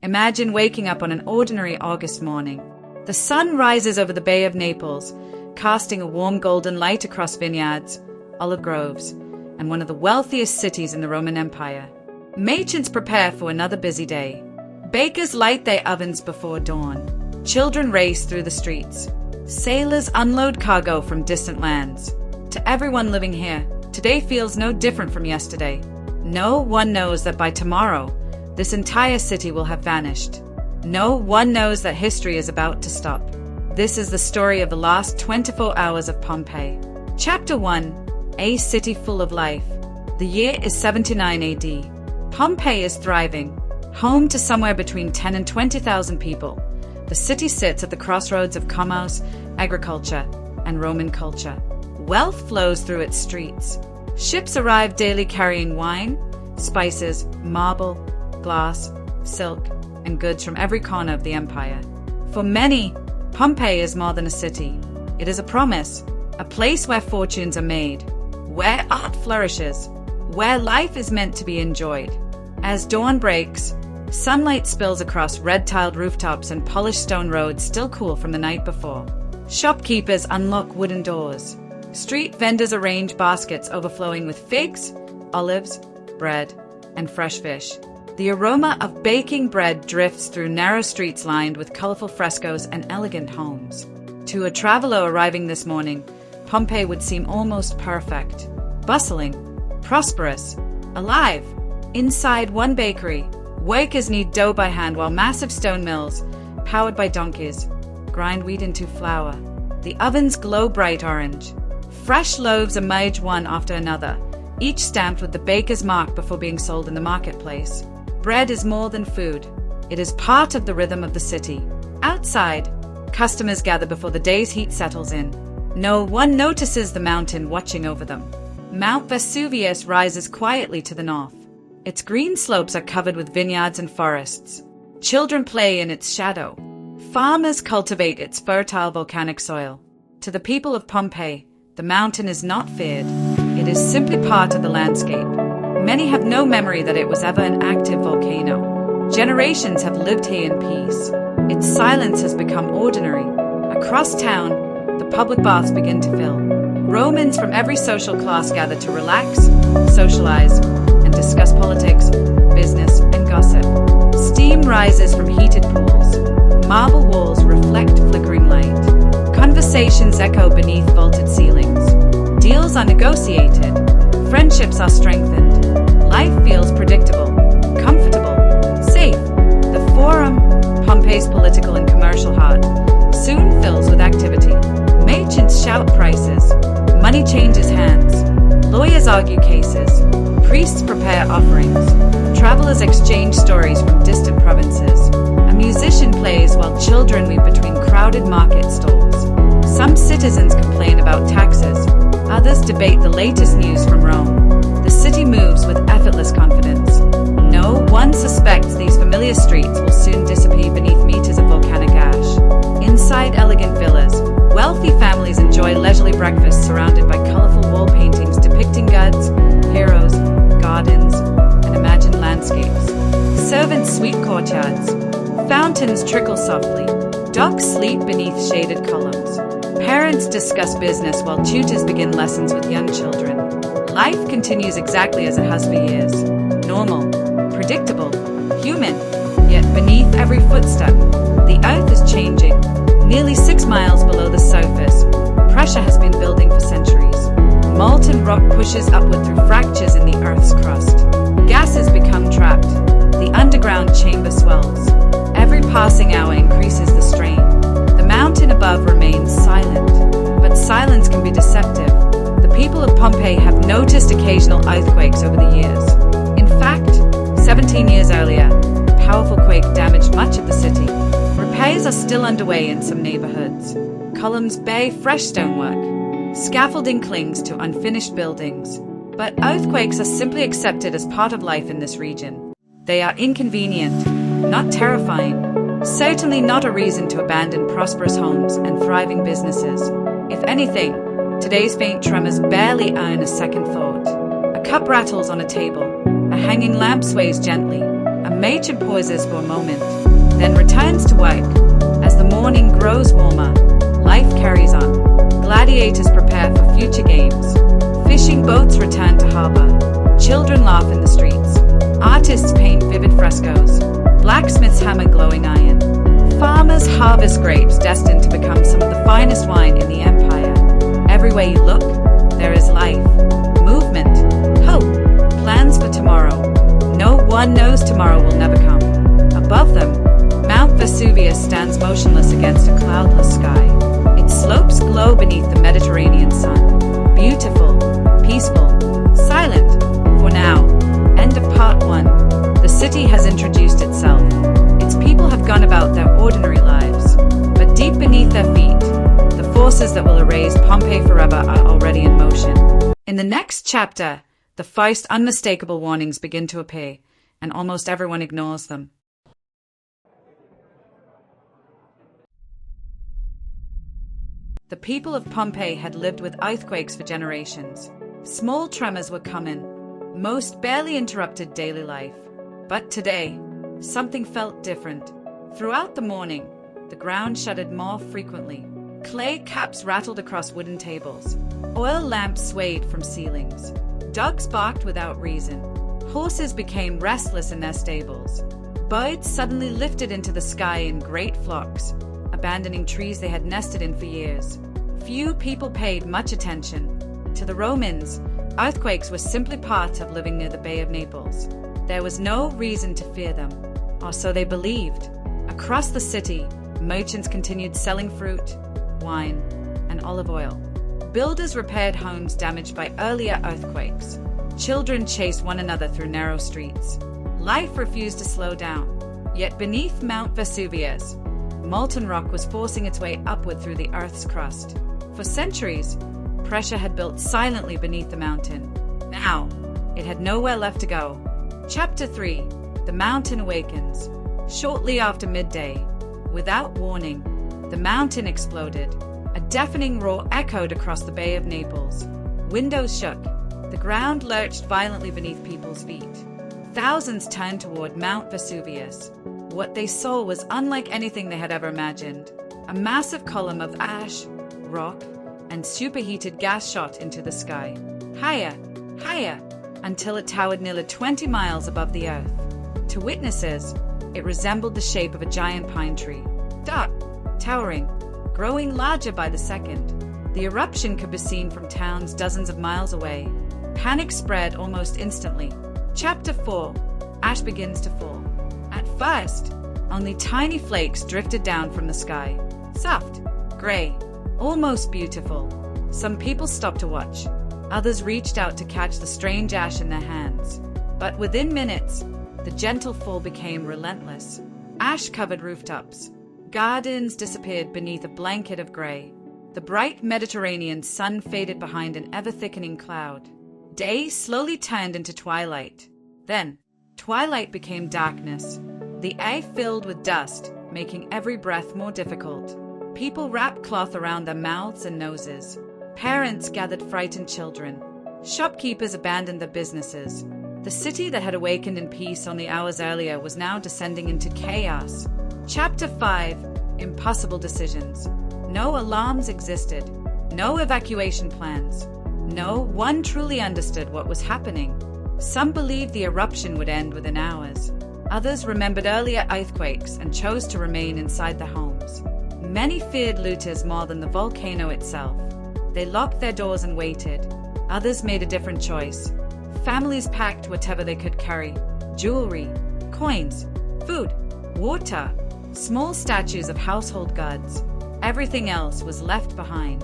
Imagine waking up on an ordinary August morning. The sun rises over the Bay of Naples, casting a warm golden light across vineyards, olive groves, and one of the wealthiest cities in the Roman Empire. Merchants prepare for another busy day. Bakers light their ovens before dawn. Children race through the streets. Sailors unload cargo from distant lands. To everyone living here, today feels no different from yesterday. No one knows that by tomorrow, this entire city will have vanished. No one knows that history is about to stop. This is the story of the last 24 hours of Pompeii. Chapter 1: A City Full of Life. The year is 79 AD. Pompeii is thriving, home to somewhere between 10 and 20,000 people. The city sits at the crossroads of commerce, agriculture, and Roman culture. Wealth flows through its streets. Ships arrive daily carrying wine, spices, marble, glass, silk, and goods from every corner of the empire. For many, Pompeii is more than a city. It is a promise, a place where fortunes are made, where art flourishes, where life is meant to be enjoyed. As dawn breaks, sunlight spills across red-tiled rooftops and polished stone roads still cool from the night before. Shopkeepers unlock wooden doors. Street vendors arrange baskets overflowing with figs, olives, bread, and fresh fish. The aroma of baking bread drifts through narrow streets lined with colorful frescoes and elegant homes. To a traveler arriving this morning, Pompeii would seem almost perfect. Bustling, prosperous, alive. Inside one bakery, workers knead dough by hand while massive stone mills, powered by donkeys, grind wheat into flour. The ovens glow bright orange. Fresh loaves emerge one after another, each stamped with the baker's mark before being sold in the marketplace. Bread is more than food. It is part of the rhythm of the city. Outside, customers gather before the day's heat settles in. No one notices the mountain watching over them. Mount Vesuvius rises quietly to the north. Its green slopes are covered with vineyards and forests. Children play in its shadow. Farmers cultivate its fertile volcanic soil. To the people of Pompeii, the mountain is not feared. It is simply part of the landscape. Many have no memory that it was ever an active volcano. Generations have lived here in peace. Its silence has become ordinary. Across town, the public baths begin to fill. Romans from every social class gather to relax, socialize, and discuss politics, business, and gossip. Steam rises from heated pools. Marble walls reflect flickering light. Conversations echo beneath vaulted ceilings. Deals are negotiated. Friendships are strengthened. Life feels predictable, comfortable, safe. The Forum, Pompeii's political and commercial heart, soon fills with activity. Merchants shout prices. Money changes hands. Lawyers argue cases. Priests prepare offerings. Travelers exchange stories from distant provinces. A musician plays while children weave between crowded market stalls. Some citizens complain about taxes. Others debate the latest news from Rome. The city moves with effortless confidence. No one suspects these familiar streets will soon disappear beneath meters of volcanic ash. Inside elegant villas, wealthy families enjoy leisurely breakfasts surrounded by colorful wall paintings depicting gods, heroes, gardens, and imagined landscapes. Servants sweep courtyards. Fountains trickle softly. Dogs sleep beneath shaded columns. Parents discuss business while tutors begin lessons with young children. Life continues exactly as it has for years. Normal, predictable, human. Yet beneath every footstep, the earth is changing. Nearly 6 miles below the surface, pressure has been building for centuries. Molten rock pushes upward through fractures in the earth's crust. Gases become trapped. The underground chamber swells. Every passing hour increases the strain. The mountain above remains silent, but silence can be deceptive. The people of Pompeii have noticed occasional earthquakes over the years. In fact, 17 years earlier, a powerful quake damaged much of the city. Repairs are still underway in some neighborhoods. Columns bear fresh stonework. Scaffolding clings to unfinished buildings. But earthquakes are simply accepted as part of life in this region. They are inconvenient, not terrifying. Certainly not a reason to abandon prosperous homes and thriving businesses. If anything, today's faint tremors barely earn a second thought. A cup rattles on a table. A hanging lamp sways gently. A matron pauses for a moment, then returns to work. As the morning grows warmer, life carries on. Gladiators prepare for future games. Fishing boats return to harbor. Children laugh in the streets. Artists paint vivid frescoes. Blacksmiths hammer glowing iron. Farmers harvest grapes destined to become some of the finest wine in the empire. Everywhere you look, there is life, movement, hope, plans for tomorrow. No one knows tomorrow will never come. Above them, Mount Vesuvius stands motionless against a cloudless sky. Its slopes glow beneath the Mediterranean sun. Beautiful, peaceful, silent. For now, end of part 1. The city has introduced itself. Its people have gone about their ordinary lives. But deep beneath their feet, the forces that will erase Pompeii forever are already in motion. In the next chapter, the first unmistakable warnings begin to appear, and almost everyone ignores them. The people of Pompeii had lived with earthquakes for generations. Small tremors were common. Most barely interrupted daily life. But today, something felt different. Throughout the morning, the ground shuddered more frequently. Clay caps rattled across wooden tables. Oil lamps swayed from ceilings. Dogs barked without reason. Horses became restless in their stables. Birds suddenly lifted into the sky in great flocks, abandoning trees they had nested in for years. Few people paid much attention. To the Romans, earthquakes were simply part of living near the Bay of Naples. There was no reason to fear them, or so they believed. Across the city, merchants continued selling fruit, wine, and olive oil. Builders repaired homes damaged by earlier earthquakes. Children chased one another through narrow streets. Life refused to slow down. Yet beneath Mount Vesuvius, molten rock was forcing its way upward through the Earth's crust. For centuries, pressure had built silently beneath the mountain. Now, it had nowhere left to go. Chapter 3. The Mountain Awakens. Shortly after midday, without warning, the mountain exploded. A deafening roar echoed across the Bay of Naples. Windows shook. The ground lurched violently beneath people's feet. Thousands turned toward Mount Vesuvius. What they saw was unlike anything they had ever imagined. A massive column of ash, rock, and superheated gas shot into the sky. Higher, higher, until it towered nearly 20 miles above the earth. To witnesses, it resembled the shape of a giant pine tree. Dark, towering, growing larger by the second. The eruption could be seen from towns dozens of miles away. Panic spread almost instantly. Chapter 4. Ash begins to fall. At first, only tiny flakes drifted down from the sky. Soft, gray, almost beautiful. Some people stopped to watch. Others reached out to catch the strange ash in their hands. But within minutes, the gentle fall became relentless. Ash covered rooftops. Gardens disappeared beneath a blanket of gray. The bright Mediterranean sun faded behind an ever-thickening cloud. Day slowly turned into twilight. Then, twilight became darkness. The air filled with dust, making every breath more difficult. People wrapped cloth around their mouths and noses. Parents gathered frightened children. Shopkeepers abandoned their businesses. The city that had awakened in peace only hours earlier was now descending into chaos. Chapter 5. Impossible decisions. No alarms existed. No evacuation plans. No one truly understood what was happening. Some believed the eruption would end within hours. Others remembered earlier earthquakes and chose to remain inside their homes. Many feared looters more than the volcano itself. They locked their doors and waited. Others made a different choice. Families packed whatever they could carry: jewelry, coins, food, water, small statues of household gods. Everything else was left behind.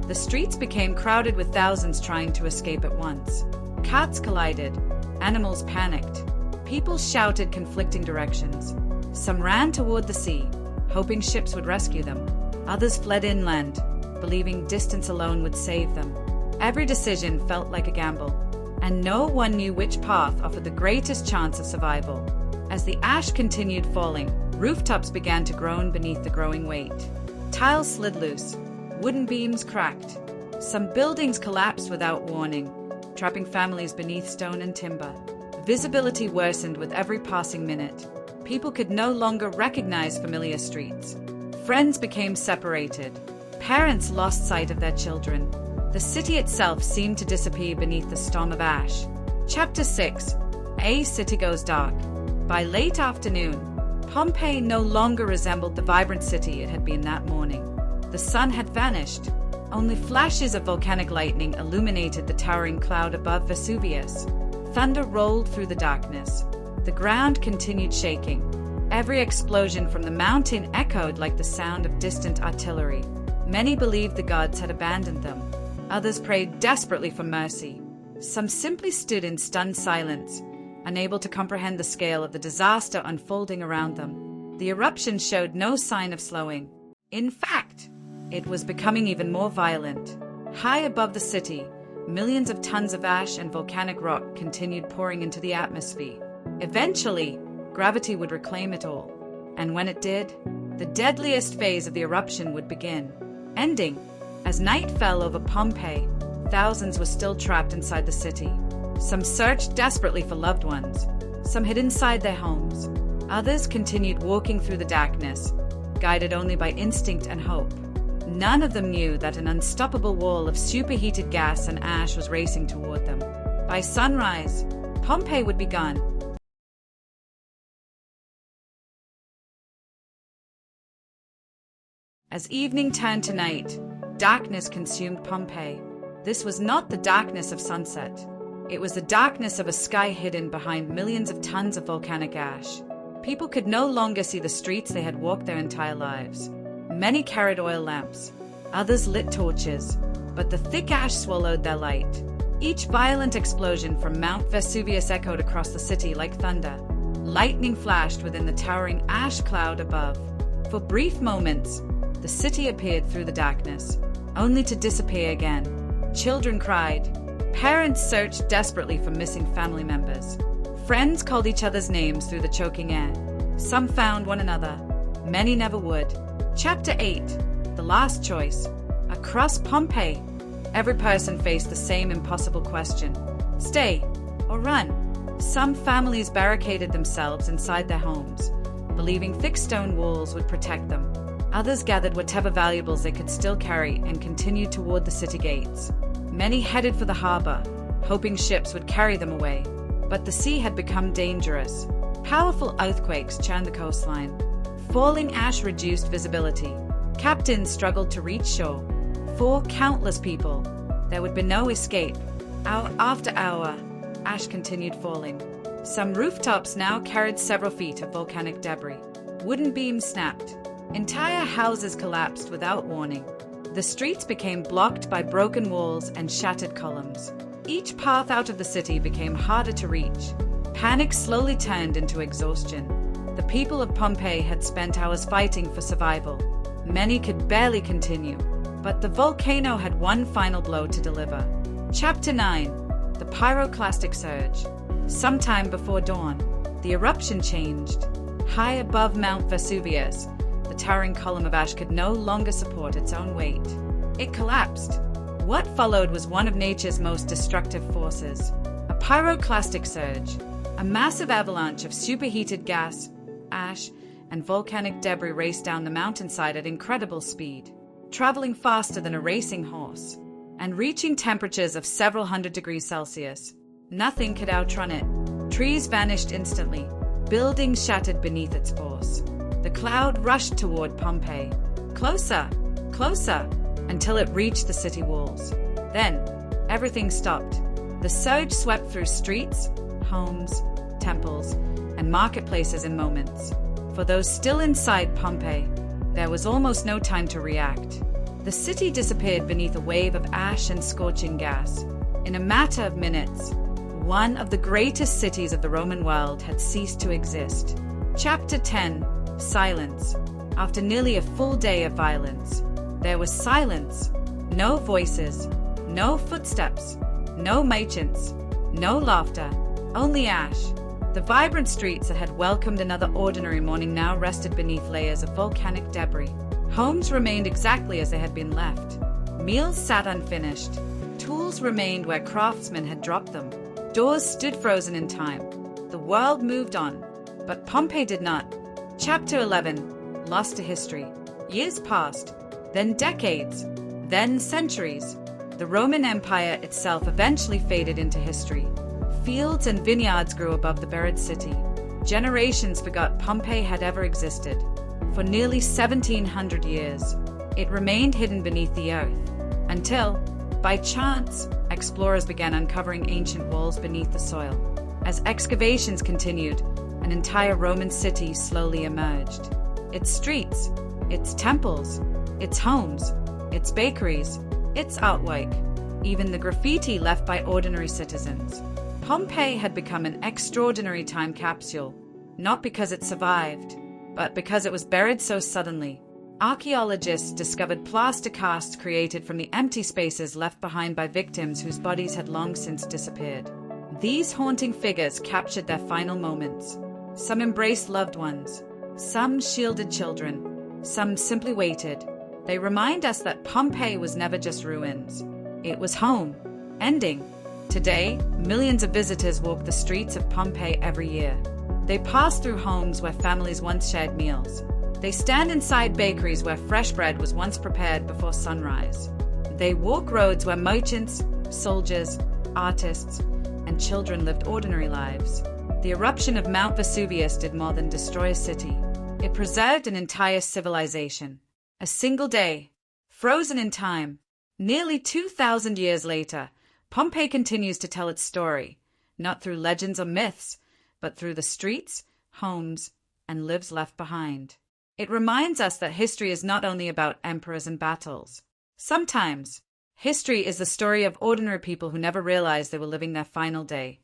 The streets became crowded with thousands trying to escape at once. Carts collided. Animals panicked. People shouted conflicting directions. Some ran toward the sea, hoping ships would rescue them. Others fled inland, believing distance alone would save them. Every decision felt like a gamble, and no one knew which path offered the greatest chance of survival. As the ash continued falling, rooftops began to groan beneath the growing weight. Tiles slid loose. Wooden beams cracked. Some buildings collapsed without warning, trapping families beneath stone and timber. Visibility worsened with every passing minute. People could no longer recognize familiar streets. Friends became separated. Parents lost sight of their children. The city itself seemed to disappear beneath the storm of ash. Chapter 6. A city goes dark. By late afternoon, Pompeii no longer resembled the vibrant city it had been that morning. The sun had vanished. Only flashes of volcanic lightning illuminated the towering cloud above Vesuvius. Thunder rolled through the darkness. The ground continued shaking. Every explosion from the mountain echoed like the sound of distant artillery. Many believed the gods had abandoned them. Others prayed desperately for mercy. Some simply stood in stunned silence, unable to comprehend the scale of the disaster unfolding around them. The eruption showed no sign of slowing. In fact, it was becoming even more violent. High above the city, millions of tons of ash and volcanic rock continued pouring into the atmosphere. Eventually, gravity would reclaim it all. And when it did, the deadliest phase of the eruption would begin. Ending. As night fell over Pompeii, thousands were still trapped inside the city. Some searched desperately for loved ones. Some hid inside their homes. Others continued walking through the darkness, guided only by instinct and hope. None of them knew that an unstoppable wall of superheated gas and ash was racing toward them. By sunrise, Pompeii would be gone. As evening turned to night, darkness consumed Pompeii. This was not the darkness of sunset. It was the darkness of a sky hidden behind millions of tons of volcanic ash. People could no longer see the streets they had walked their entire lives. Many carried oil lamps. Others lit torches. But the thick ash swallowed their light. Each violent explosion from Mount Vesuvius echoed across the city like thunder. Lightning flashed within the towering ash cloud above. For brief moments, the city appeared through the darkness, only to disappear again. Children cried. Parents searched desperately for missing family members. Friends called each other's names through the choking air. Some found one another. Many never would. Chapter 8. The Last Choice. Across Pompeii, every person faced the same impossible question. Stay or run? Some families barricaded themselves inside their homes, believing thick stone walls would protect them. Others gathered whatever valuables they could still carry and continued toward the city gates. Many headed for the harbor, hoping ships would carry them away. But the sea had become dangerous. Powerful earthquakes churned the coastline. Falling ash reduced visibility. Captains struggled to reach shore. For countless people, there would be no escape. Hour after hour, ash continued falling. Some rooftops now carried several feet of volcanic debris. Wooden beams snapped. Entire houses collapsed without warning. The streets became blocked by broken walls and shattered columns. Each path out of the city became harder to reach. Panic slowly turned into exhaustion. The people of Pompeii had spent hours fighting for survival. Many could barely continue, but the volcano had one final blow to deliver. Chapter 9. The pyroclastic surge. Sometime before dawn, the eruption changed. High above Mount Vesuvius, the towering column of ash could no longer support its own weight. It collapsed. What followed was one of nature's most destructive forces. A pyroclastic surge, a massive avalanche of superheated gas, ash, and volcanic debris raced down the mountainside at incredible speed, traveling faster than a racing horse, and reaching temperatures of several hundred degrees Celsius. Nothing could outrun it. Trees vanished instantly. Buildings shattered beneath its force. The cloud rushed toward Pompeii. Closer, closer, until it reached the city walls. Then, everything stopped. The surge swept through streets, homes, temples, and marketplaces in moments. For those still inside Pompeii, there was almost no time to react. The city disappeared beneath a wave of ash and scorching gas. In a matter of minutes, one of the greatest cities of the Roman world had ceased to exist. Chapter 10. Silence. After nearly a full day of violence, there was silence. No voices, no footsteps, no merchants, no laughter, only ash. The vibrant streets that had welcomed another ordinary morning now rested beneath layers of volcanic debris. Homes remained exactly as they had been left. Meals sat unfinished. Tools remained where craftsmen had dropped them. Doors stood frozen in time. world moved on, but Pompeii did not. Chapter 11. Lost to history. Years passed, then decades, then centuries. The Roman Empire itself eventually faded into history. Fields and vineyards grew above the buried city. Generations forgot Pompeii had ever existed. For nearly 1,700 years, it remained hidden beneath the earth, until, by chance, explorers began uncovering ancient walls beneath the soil. As excavations continued, an entire Roman city slowly emerged. Its streets, its temples, its homes, its bakeries, its artwork, even the graffiti left by ordinary citizens. Pompeii had become an extraordinary time capsule, not because it survived, but because it was buried so suddenly. Archaeologists discovered plaster casts created from the empty spaces left behind by victims whose bodies had long since disappeared. These haunting figures captured their final moments. Some embraced loved ones, some shielded children, some simply waited. They remind us that Pompeii was never just ruins. It was home, ending. Today, millions of visitors walk the streets of Pompeii every year. They pass through homes where families once shared meals. They stand inside bakeries where fresh bread was once prepared before sunrise. They walk roads where merchants, soldiers, artists, and children lived ordinary lives. The eruption of Mount Vesuvius did more than destroy a city. It preserved an entire civilization. A single day, frozen in time. Nearly 2,000 years later, Pompeii continues to tell its story, not through legends or myths, but through the streets, homes, and lives left behind. It reminds us that history is not only about emperors and battles. Sometimes, history is the story of ordinary people who never realized they were living their final day.